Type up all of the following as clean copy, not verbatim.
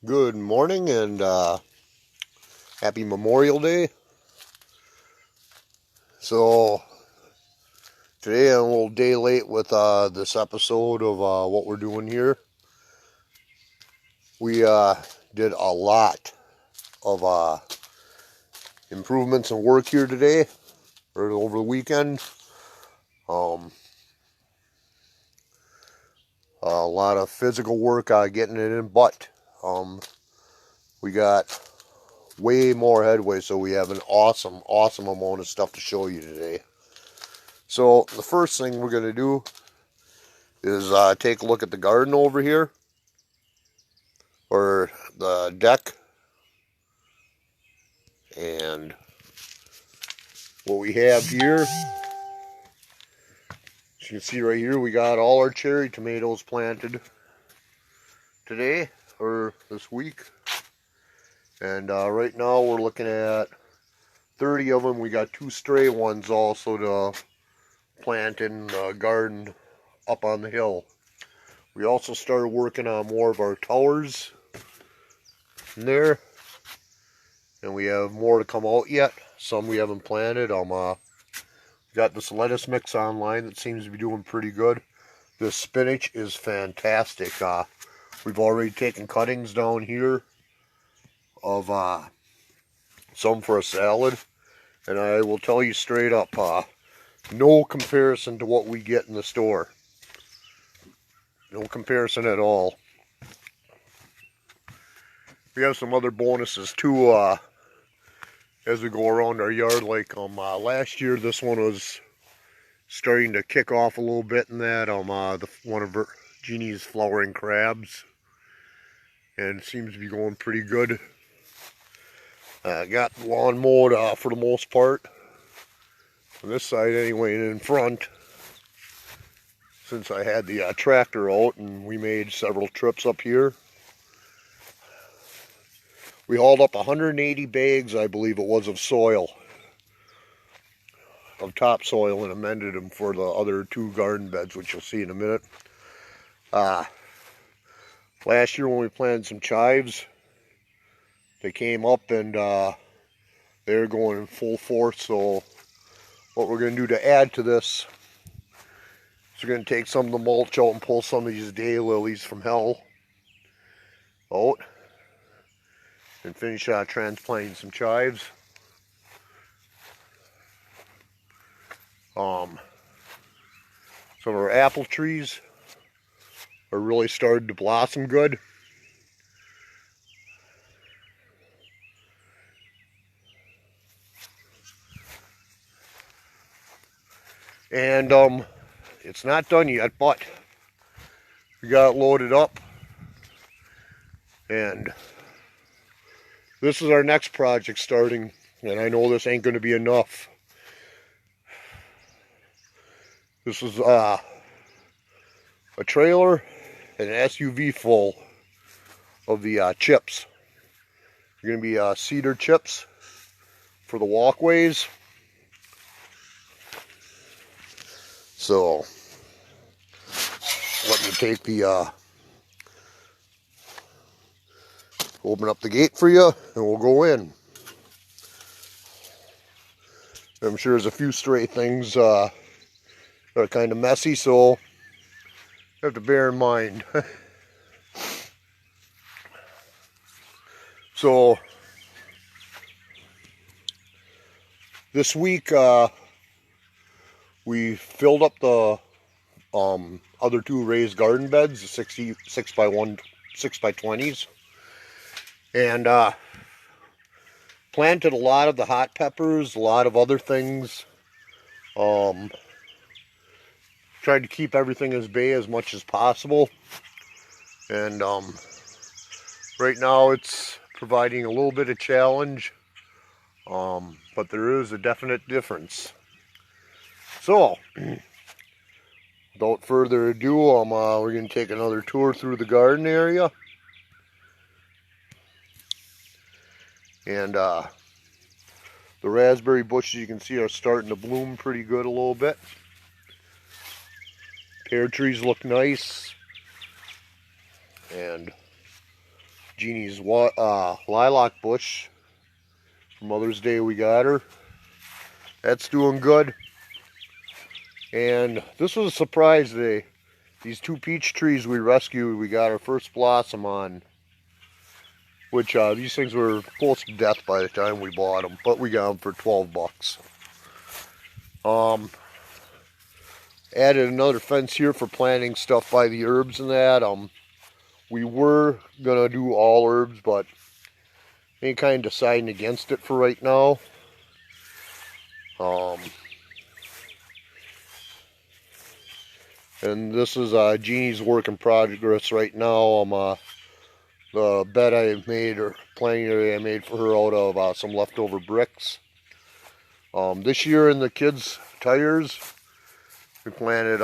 Good morning and happy Memorial Day. So today I'm a little day late with this episode of what we're doing here. We did a lot of improvements and work here today or over the weekend. A lot of physical work getting it in, but we got way more headway, so we have an awesome amount of stuff to show you today. So the first thing we're going to do is take a look at the garden over here, or the deck, and what we have here, as you can see right here, we got all our cherry tomatoes planted today, or this week, and right now we're looking at 30 of them. We got 2 stray ones also to plant in the garden up on the hill. We also started working on more of our towers in there, and we have more to come out yet. Some we haven't planted. Got this lettuce mix online that seems to be doing pretty good. This spinach is fantastic. We've already taken cuttings down here of some for a salad, and I will tell you straight up, no comparison to what we get in the store. No comparison at all. We have some other bonuses too as we go around our yard. Like last year, this one was starting to kick off a little bit in that one of Jeannie's flowering crabs, and it seems to be going pretty good. Got the lawn mowed for the most part on this side anyway, and in front, since I had the tractor out, and we made several trips up here. We hauled up 180 bags, I believe it was, of soil, of topsoil, and amended them for the other 2 garden beds, which you'll see in a minute. Last year when we planted some chives, they came up and they're going in full force. So what we're going to do to add to this is we're going to take some of the mulch out and pull some of these daylilies from hell out and finish transplanting some chives. Some of our apple trees are really starting to blossom good. And it's not done yet, but we got it loaded up, and this is our next project starting, and I know this ain't going to be enough. This is a trailer and an SUV full of the chips. They're going to be cedar chips for the walkways. So let me take the open up the gate for you, and we'll go in. I'm sure there's a few stray things that are kind of messy, so you have to bear in mind. So this week we filled up the other 2 raised garden beds, the 6 by 20s, and planted a lot of the hot peppers, a lot of other things. Tried to keep everything as bay as much as possible, and right now it's providing a little bit of challenge, but there is a definite difference. So without further ado, we're going to take another tour through the garden area. And the raspberry bushes, you can see, are starting to bloom pretty good a little bit. Pear trees look nice. And Jeannie's lilac bush. For Mother's Day we got her. That's doing good. And this was a surprise today. These two peach trees we rescued, we got our first blossom on. Which these things were close to death by the time we bought them. But we got them for 12 bucks. Added another fence here for planting stuff by the herbs and that. We were gonna do all herbs, but ain't kind of deciding against it for right now. And this is Jeannie's work in progress right now. The bed I made, or planting area I made for her out of some leftover bricks. This year in the kids' tires, we planted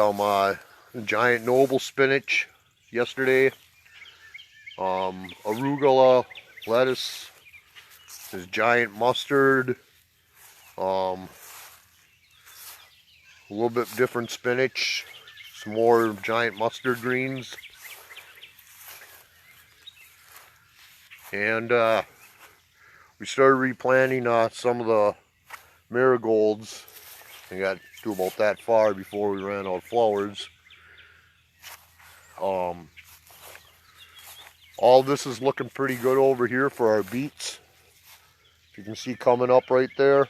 giant noble spinach yesterday. Arugula, lettuce, this giant mustard, a little bit different spinach, some more giant mustard greens, and we started replanting some of the marigolds. We got to about that far before we ran out of flowers. All this is looking pretty good over here for our beets. If you can see coming up right there,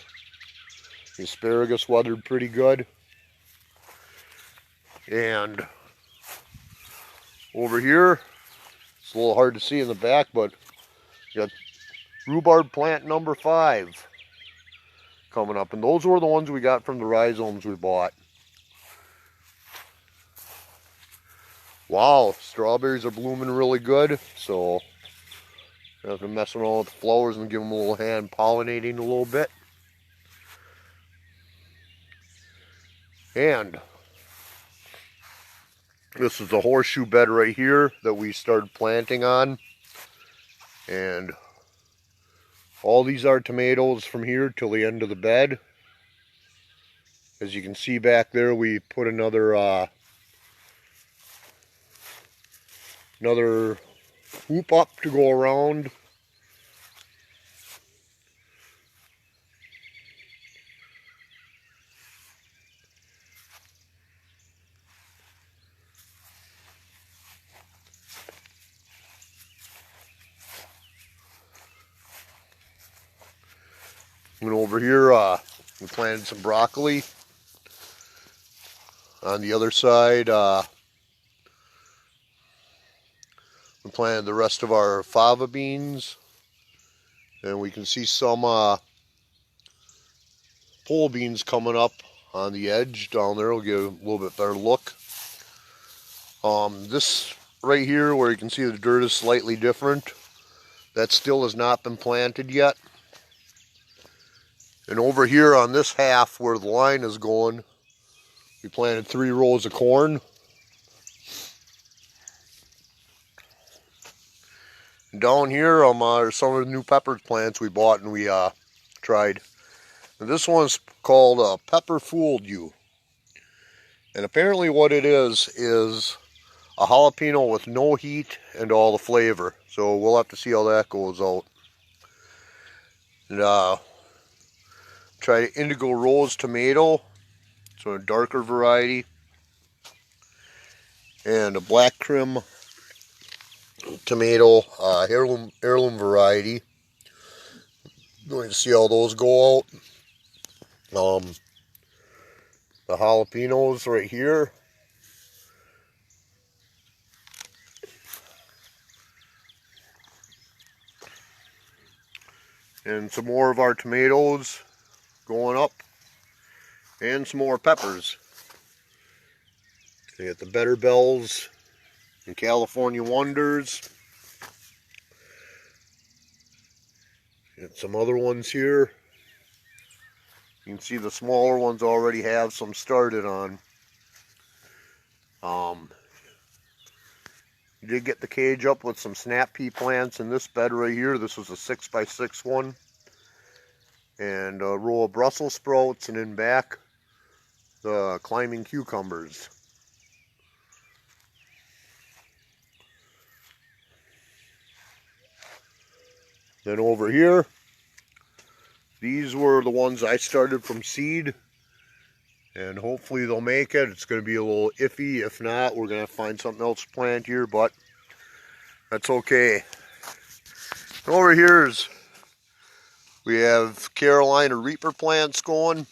the asparagus weathered pretty good. And over here, it's a little hard to see in the back, but we got rhubarb plant number 5 coming up. And those were the ones we got from the rhizomes we bought. Wow, strawberries are blooming really good, so I have to mess around with the flowers and give them a little hand pollinating a little bit. And this is a horseshoe bed right here that we started planting on. And all these are tomatoes from here till the end of the bed. As you can see back there, we put another hoop up to go around. And over here, we planted some broccoli. On the other side, we planted the rest of our fava beans. And we can see some pole beans coming up on the edge down there. Will give a little bit better look. This right here, where you can see the dirt is slightly different, that still has not been planted yet. And over here on this half where the line is going, we planted 3 rows of corn. And down here are some of the new pepper plants we bought and we tried. And this one's called Pepper Fooled You. And apparently what it is a jalapeno with no heat and all the flavor. So we'll have to see how that goes out. And try Indigo Rose tomato, so a darker variety, and a Black Krim tomato, heirloom variety. Going to see how those go out. The jalapenos right here. And some more of our tomatoes going up, and some more peppers. You got the Better Bells and California Wonders. Got some other ones here. You can see the smaller ones already have some started on. You did get the cage up with some snap pea plants in this bed right here. This was a 6x6 one. And a row of Brussels sprouts, and in back, the climbing cucumbers. Then over here, these were the ones I started from seed, and hopefully they'll make it. It's going to be a little iffy. If not, we're going to find something else to plant here, but that's okay. Over here we have Carolina Reaper plants going,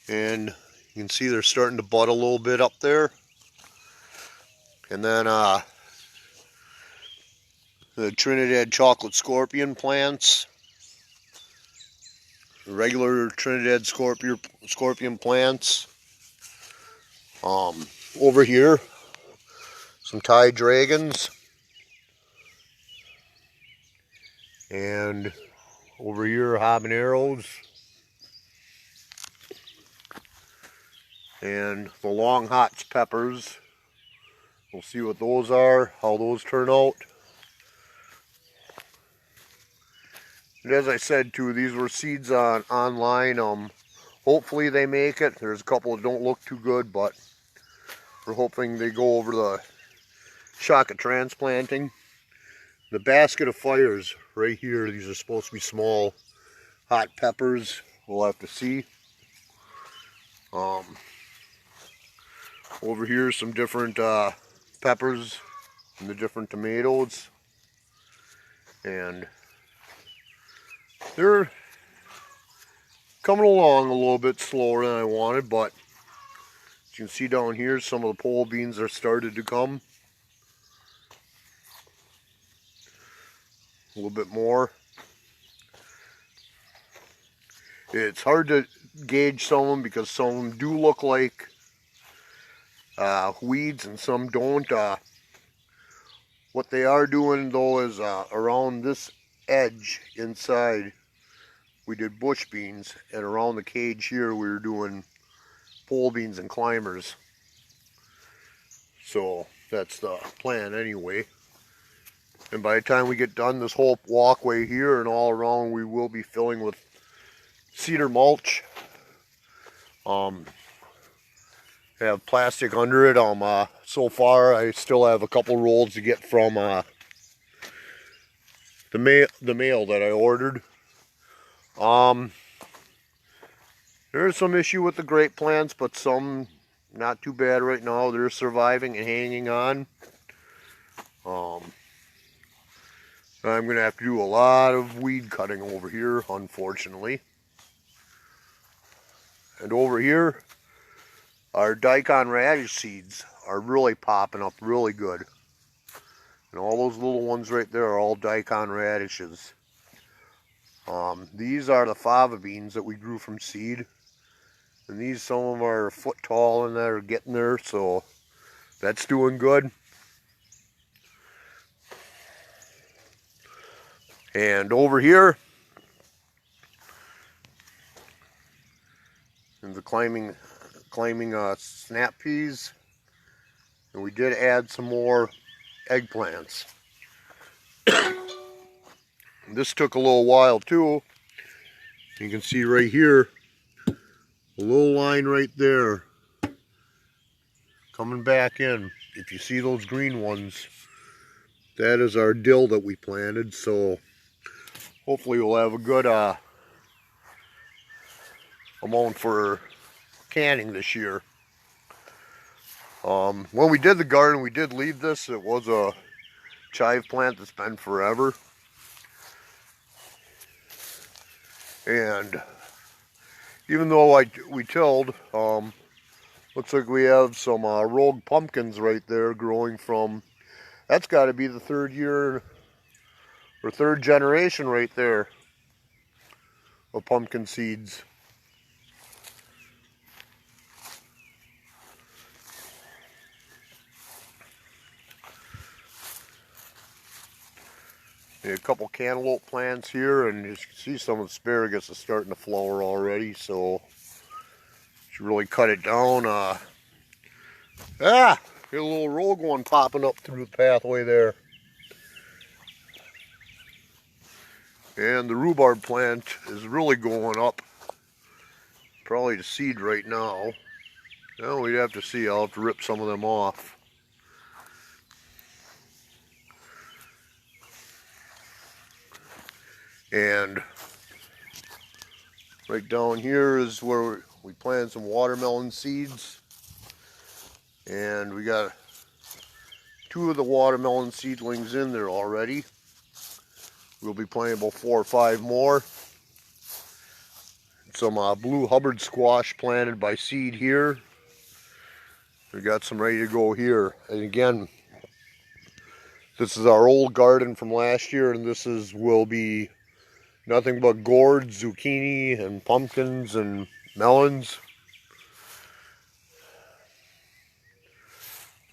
and you can see they're starting to bud a little bit up there. And then the Trinidad Chocolate Scorpion plants, the regular Trinidad Scorpion plants. Over here, some Thai dragons, and over here habaneros, and the long hot peppers. We'll see what those are, how those turn out. And as I said too, these were seeds online. Hopefully they make it. There's a couple that don't look too good, but we're hoping they go over the shock of transplanting. The basket of fires right here, these are supposed to be small hot peppers. We'll have to see. Over here, some different peppers and the different tomatoes. And they're coming along a little bit slower than I wanted, but as you can see down here, some of the pole beans are started to come. A little bit more. It's hard to gauge some of them because some of them do look like weeds and some don't. What they are doing though is around this edge inside we did bush beans, and around the cage here we were doing pole beans and climbers. So that's the plan anyway. And by the time we get done this whole walkway here and all around, we will be filling with cedar mulch. Have plastic under it. So far I still have a couple rolls to get from the mail that I ordered. There's some issue with the grape plants, but some not too bad right now. They're surviving and hanging on. I'm going to have to do a lot of weed cutting over here, unfortunately. And over here, our daikon radish seeds are really popping up really good. And all those little ones right there are all daikon radishes. These are the fava beans that we grew from seed. And these, some of them are a foot tall and that are getting there, so that's doing good. And over here, in the climbing snap peas, and we did add some more eggplants. This took a little while too. You can see right here, a little line right there coming back in. If you see those green ones, that is our dill that we planted. So hopefully we'll have a good amount for canning this year. When we did the garden, we did leave this. It was a chive plant that's been forever. And even though we tilled, looks like we have some rogue pumpkins right there growing from, that's got to be the third year or third generation right there of pumpkin seeds. A couple cantaloupe plants here, and as you can see, some asparagus is starting to flower already, so should really cut it down. Get a little rogue one popping up through the pathway there. And the rhubarb plant is really going up. Probably the seed right now. Well, we'd have to see. I'll have to rip some of them off. And right down here is where we planted some watermelon seeds. And we got 2 of the watermelon seedlings in there already. We'll be planting about 4 or 5 more. Some blue Hubbard squash planted by seed here. We got some ready to go here. And again, this is our old garden from last year, and this will be nothing but gourds, zucchini, and pumpkins and melons.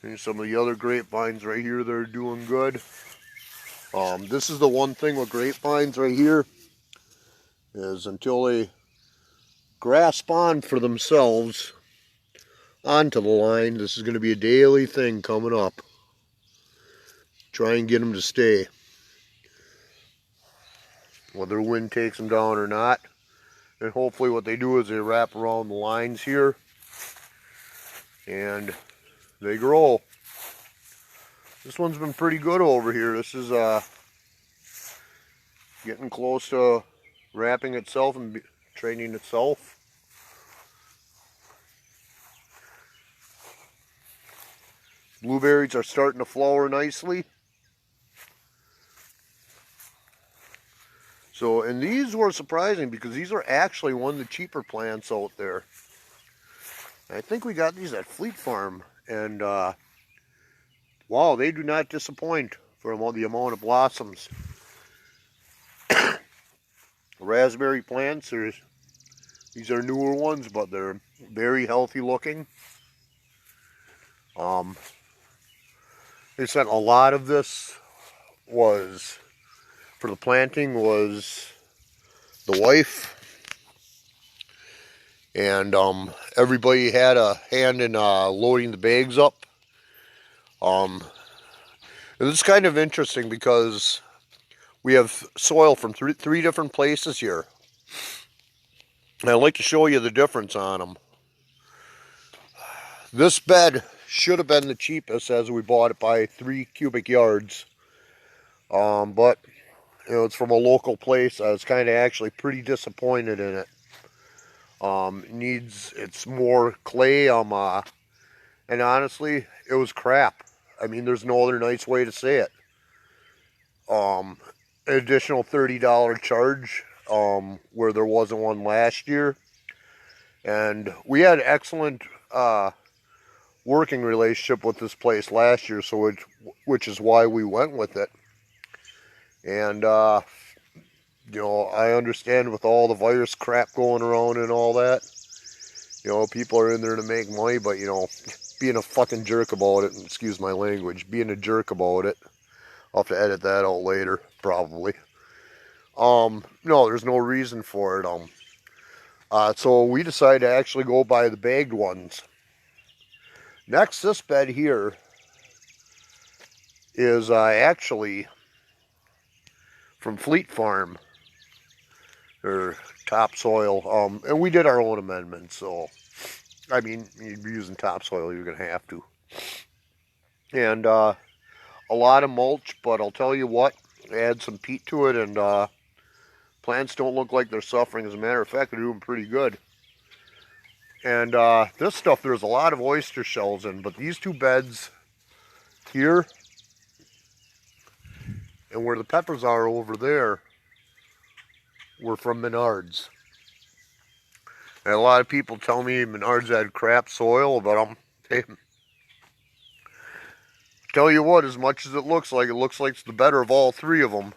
And some of the other grapevines right here that are doing good. This is the one thing with grapevines right here, is until they grasp on for themselves onto the line, this is going to be a daily thing coming up. Try and get them to stay, whether wind takes them down or not. And hopefully what they do is they wrap around the lines here and they grow. This one's been pretty good over here. This is getting close to wrapping itself and training itself. Blueberries are starting to flower nicely. So, and these were surprising because these are actually one of the cheaper plants out there. I think we got these at Fleet Farm, and wow, they do not disappoint for the amount of blossoms. Raspberry plants, these are newer ones, but they're very healthy looking. They said a lot of this was, for the planting, was the wife. And everybody had a hand in loading the bags up. And it's kind of interesting because we have soil from three different places here. And I'd like to show you the difference on them. This bed should have been the cheapest, as we bought it by 3 cubic yards. But you know, it's from a local place. I was kind of actually pretty disappointed in it. It's more clay. And honestly, it was crap. I mean, there's no other nice way to say it. An additional $30 charge, where there wasn't one last year. And we had excellent working relationship with this place last year, so which is why we went with it. And you know, I understand with all the virus crap going around and all that, you know, people are in there to make money, but you know, being a fucking jerk about it, and excuse my language, being a jerk about it, I'll have to edit that out later, probably. No, there's no reason for it. So we decided to actually go buy the bagged ones. Next, this bed here is actually from Fleet Farm, or topsoil. And we did our own amendments, so I mean, you'd be using topsoil, you're gonna have to. And a lot of mulch, but I'll tell you what, add some peat to it, and plants don't look like they're suffering. As a matter of fact, they're doing pretty good. And this stuff, there's a lot of oyster shells in, but these 2 beds here and where the peppers are over there were from Menards. And a lot of people tell me Menards had crap soil, but hey, tell you what, as much as it looks like it's the better of all 3 of them.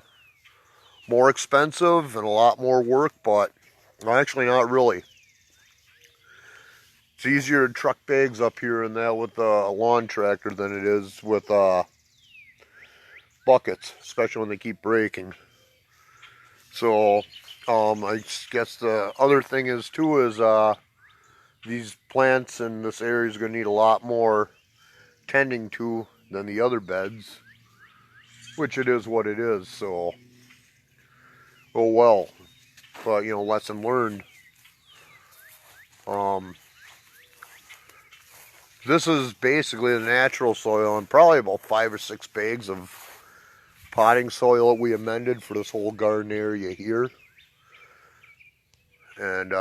More expensive and a lot more work, but actually not really. It's easier to truck bags up here and that with a lawn tractor than it is with buckets, especially when they keep breaking. So I guess the other thing is too is these plants in this area is going to need a lot more tending to than the other beds, which it is what it is. So oh well, but you know, lesson learned. This is basically the natural soil, and probably about 5 or 6 bags of potting soil that we amended for this whole garden area here. And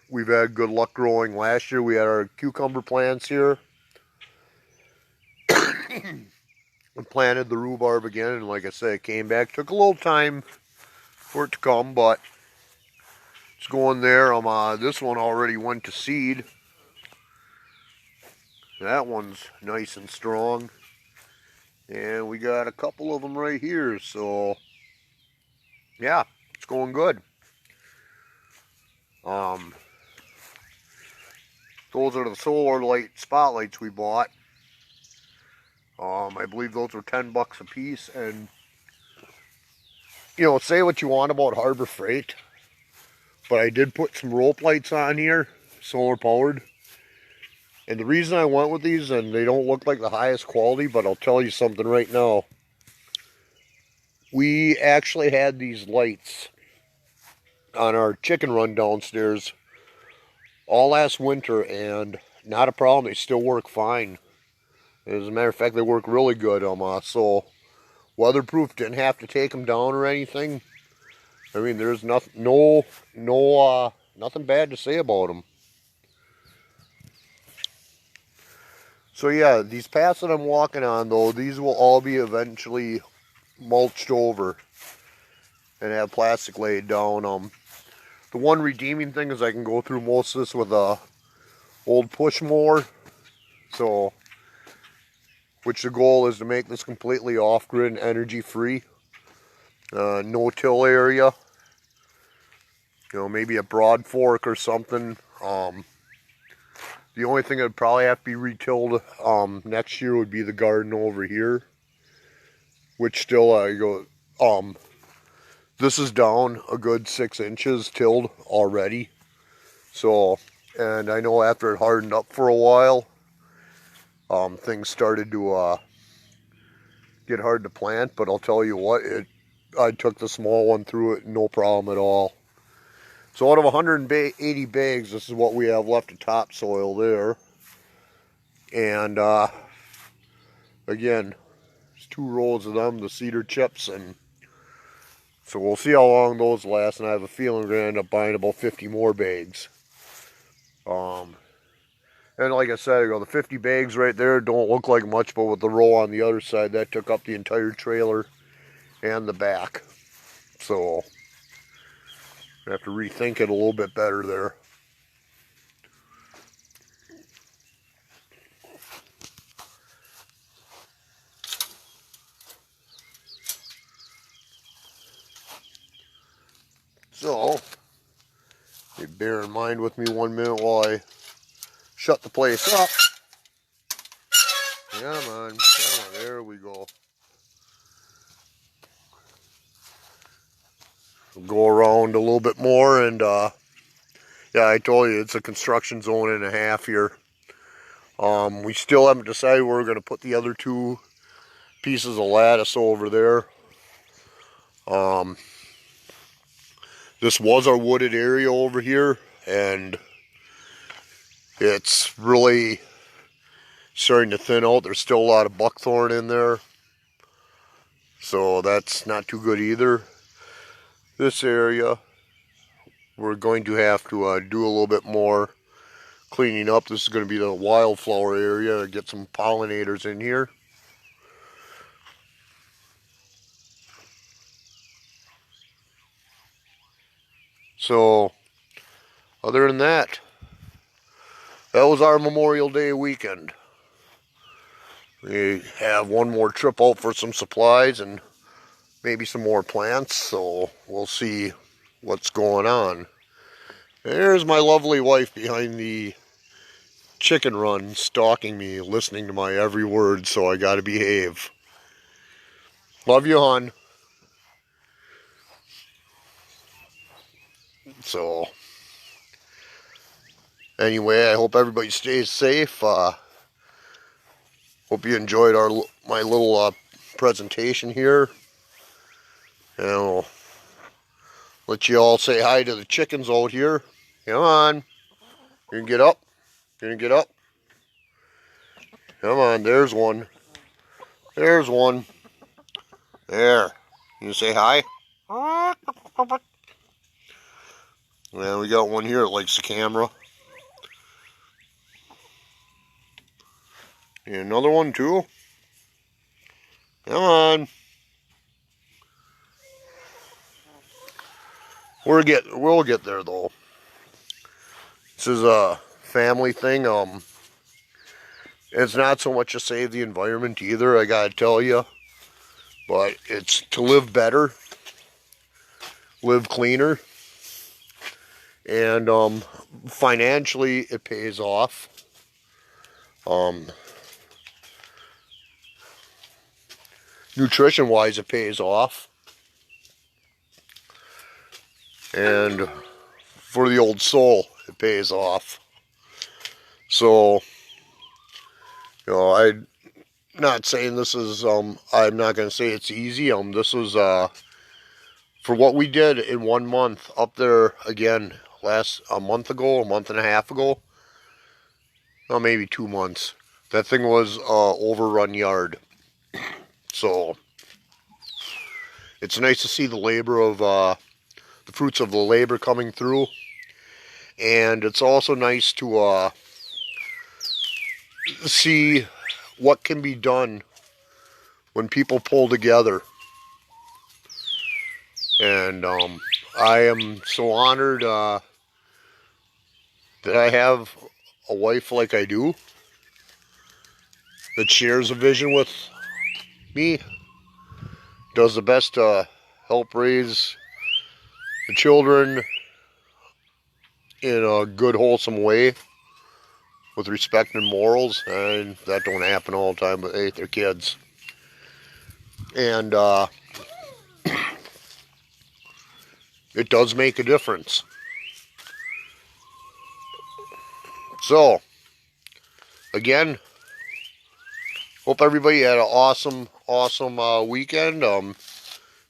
we've had good luck growing. Last year we had our cucumber plants here. We planted the rhubarb again, and like I said, it came back. Took a little time for it to come, but it's going there. This one already went to seed. That one's nice and strong. And we got a couple of them right here, so yeah, it's going good. Those are the solar light spotlights we bought. I believe those were $10 a piece, and you know, say what you want about Harbor Freight, but I did put some rope lights on here, solar powered. And the reason I went with these, and they don't look like the highest quality, but I'll tell you something right now. We actually had these lights on our chicken run downstairs all last winter, and not a problem. They still work fine. As a matter of fact, they work really good. So weatherproof. Didn't have to take them down or anything. I mean, there's nothing, nothing bad to say about them. So yeah, these paths that I'm walking on, though, these will all be eventually mulched over and have plastic laid down. The one redeeming thing is I can go through most of this with a old push mower. So, which the goal is to make this completely off-grid and energy-free. No till area. You know, maybe a broad fork or something. The only thing that would probably have to be retilled next year would be the garden over here. Which still, this is down a good 6 inches tilled already. So, and I know after it hardened up for a while, things started to get hard to plant, but I'll tell you what, I took the small one through it, no problem at all. So out of 180 bags, this is what we have left of topsoil there. And again, there's 2 rows of them, the cedar chips, and so we'll see how long those last, and I have a feeling we're going to end up buying about 50 more bags. And like I said, the 50 bags right there don't look like much, but with the row on the other side, that took up the entire trailer and the back. So, I have to rethink it a little bit better there. So, bear in mind with me 1 minute while I shut the place up. Come on, there we go. We'll go around a little bit more, and yeah, I told you it's a construction zone and a half here. We still haven't decided where we're going to put the other 2 pieces of lattice over there. This was our wooded area over here, and it's really starting to thin out. There's still a lot of buckthorn in there, so that's not too good either. This area, we're going to have to do a little bit more cleaning up. This is going to be the wildflower area, get some pollinators in here. So, other than that, that was our Memorial Day weekend. We have one more trip out for some supplies and maybe some more plants, so we'll see what's going on. There's my lovely wife behind the chicken run, stalking me, listening to my every word, so I gotta behave. Love you, hon. So, anyway, I hope everybody stays safe. Hope you enjoyed my little presentation here. And I'll let you all say hi to the chickens out here. Come on. You can get up. You can get up. Come on, there's one. There's one. There. You say hi? Well, we got one here that likes the camera. And another one too. Come on. We'll get there though. This is a family thing. It's not so much to save the environment either, I gotta tell you. But it's to live better, live cleaner, and financially it pays off. Nutrition-wise, it pays off, and for the old soul, it pays off. So, I'm not saying this is. I'm not gonna say it's easy. This was for what we did in 1 month up there again a month and a half ago. Well, maybe 2 months. That thing was overrun yard. So it's nice to see the labor of the fruits of the labor coming through, and it's also nice to see what can be done when people pull together. And I am so honored that I have a wife like I do that shares a vision with me, does the best to help raise the children in a good, wholesome way with respect and morals. And that don't happen all the time, but hey, they're kids. And it does make a difference. So, again, hope everybody had an awesome weekend.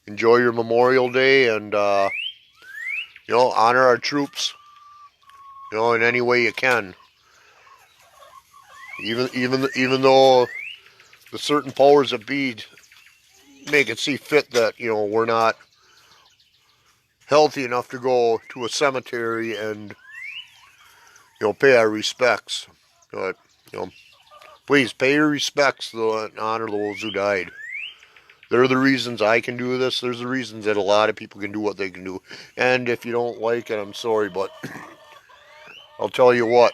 Enjoy your Memorial Day, and honor our troops, in any way you can. Even though the certain powers that be make it see fit that we're not healthy enough to go to a cemetery and pay our respects. But please pay your respects and honor those who died. They're the reasons I can do this. There's the reasons that a lot of people can do what they can do. And if you don't like it, I'm sorry, but I'll tell you what.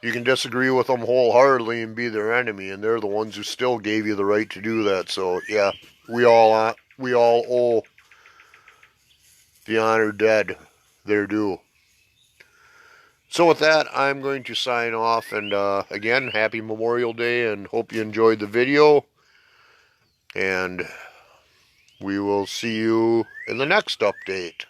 You can disagree with them wholeheartedly and be their enemy, and they're the ones who still gave you the right to do that. So yeah, we all owe the honored dead their due. So with that, I'm going to sign off, and again, happy Memorial Day, and hope you enjoyed the video. And we will see you in the next update.